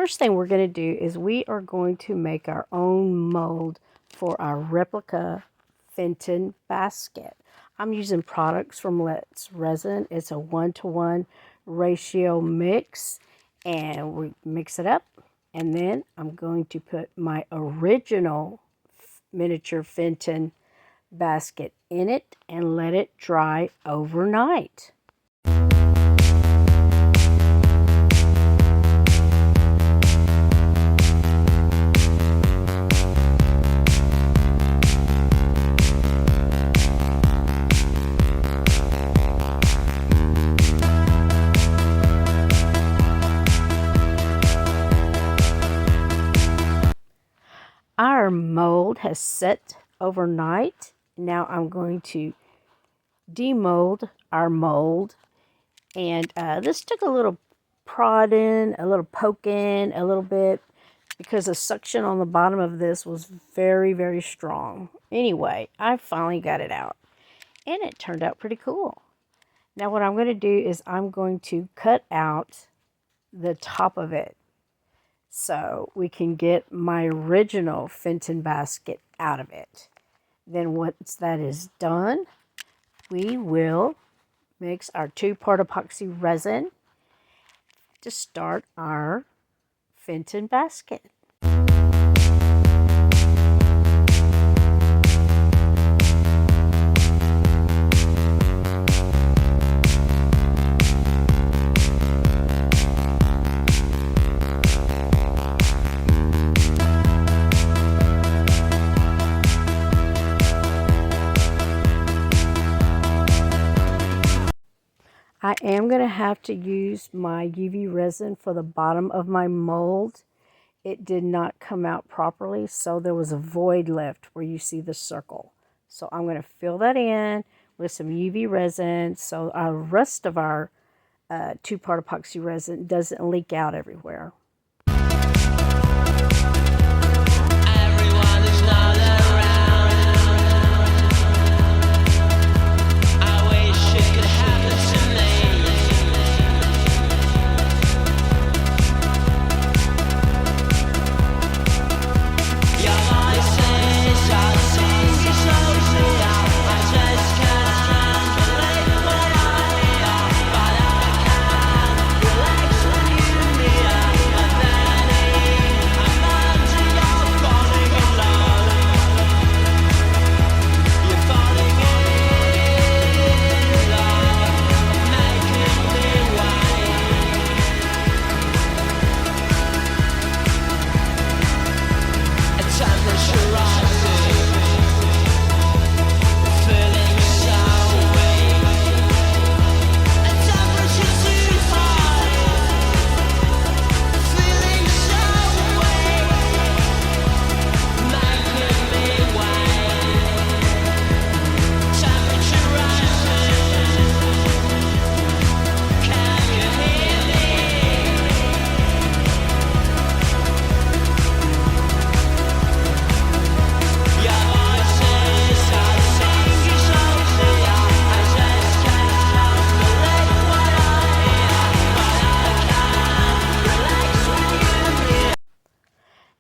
first thing we're going to do is we are going to make our own mold for our Replica Fenton Basket. I'm using products from Let's Resin. It's a 1-to-1 ratio mix, and we mix it up, and then I'm going to put my original miniature Fenton basket in it and let it dry overnight. Our mold has set overnight. Now I'm going to demold our mold, and this took a little prodding, a little poking, a little bit, because the suction on the bottom of this was very, very strong. Anyway, I finally got it out, and it turned out pretty cool. Now what I'm going to do is I'm going to cut out the top of it so we can get my original Fenton basket out of it. Then once that is done, we will mix our 2-part epoxy resin to start our Fenton basket. I am going to have to use my UV resin for the bottom of my mold. It did not come out properly, so there was a void left where you see the circle. So I'm going to fill that in with some UV resin so the rest of our 2-part epoxy resin doesn't leak out everywhere.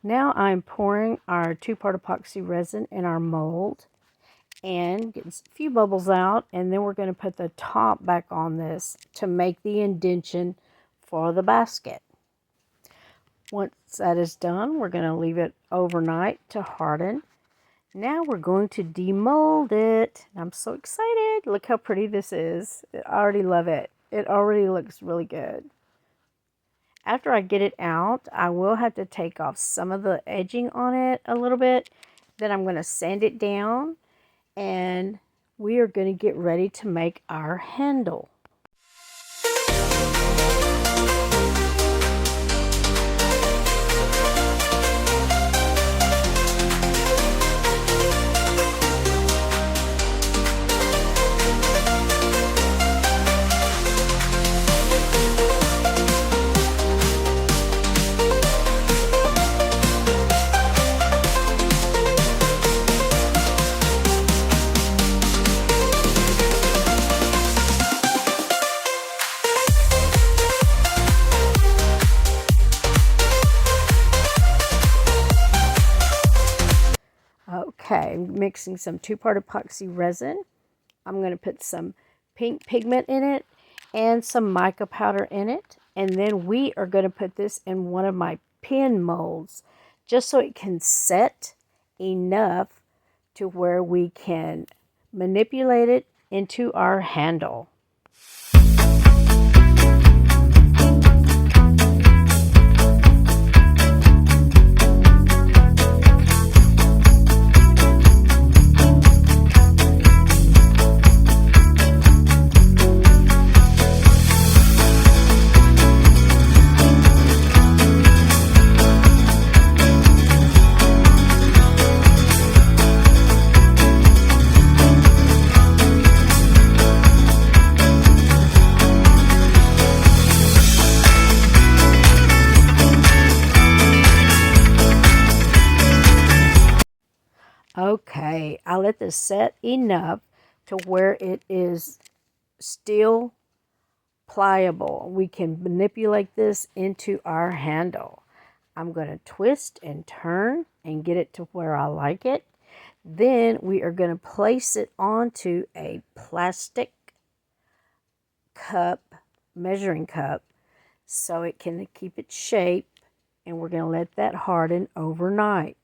Now I'm pouring our 2-part epoxy resin in our mold and getting a few bubbles out, and then we're going to put the top back on this to make the indentation for the basket. Once that is done, we're going to leave it overnight to harden. Now we're going to demold it. I'm so excited. Look how pretty this is. I already love it. It already looks really good. After I get it out, I will have to take off some of the edging on it a little bit. Then I'm going to sand it down, and we are going to get ready to make our handle. Okay, I'm mixing some 2-part epoxy resin. I'm going to put some pink pigment in it and some mica powder in it. And then we are going to put this in one of my pen molds just so it can set enough to where we can manipulate it into our handle. Okay, I let this set enough to where it is still pliable. We can manipulate this into our handle. I'm going to twist and turn and get it to where I like it. Then we are going to place it onto a plastic cup, measuring cup, so it can keep its shape, and we're going to let that harden overnight.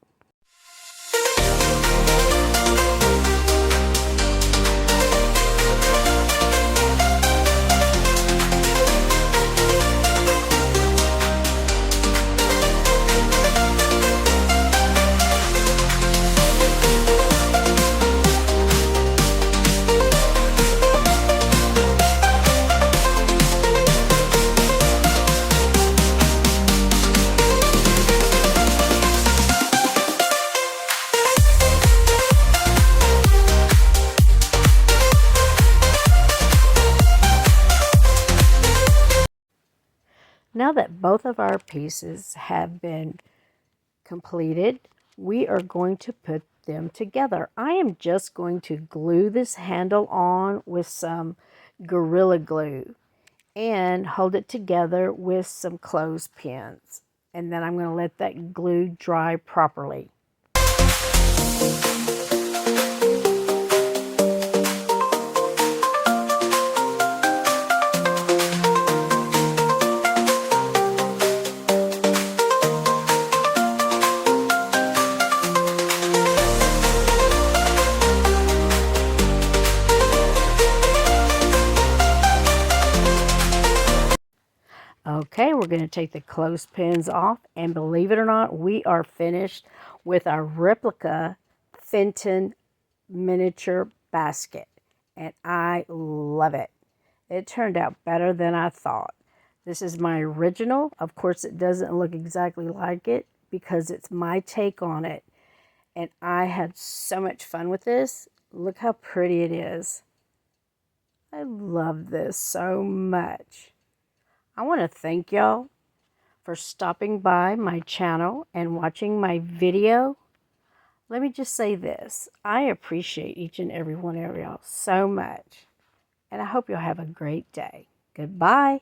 Now that both of our pieces have been completed, we are going to put them together. I am just going to glue this handle on with some Gorilla Glue and hold it together with some clothespins. And then I'm going to let that glue dry properly. Okay, we're going to take the clothespins off, and believe it or not, we are finished with our Replica Fenton miniature basket, and I love it. It turned out better than I thought. This is my original. Of course, it doesn't look exactly like it because it's my take on it, and I had so much fun with this. Look how pretty it is. I love this so much. I want to thank y'all for stopping by my channel and watching my video. Let me just say this. I appreciate each and every one of y'all so much. And I hope you'll have a great day. Goodbye.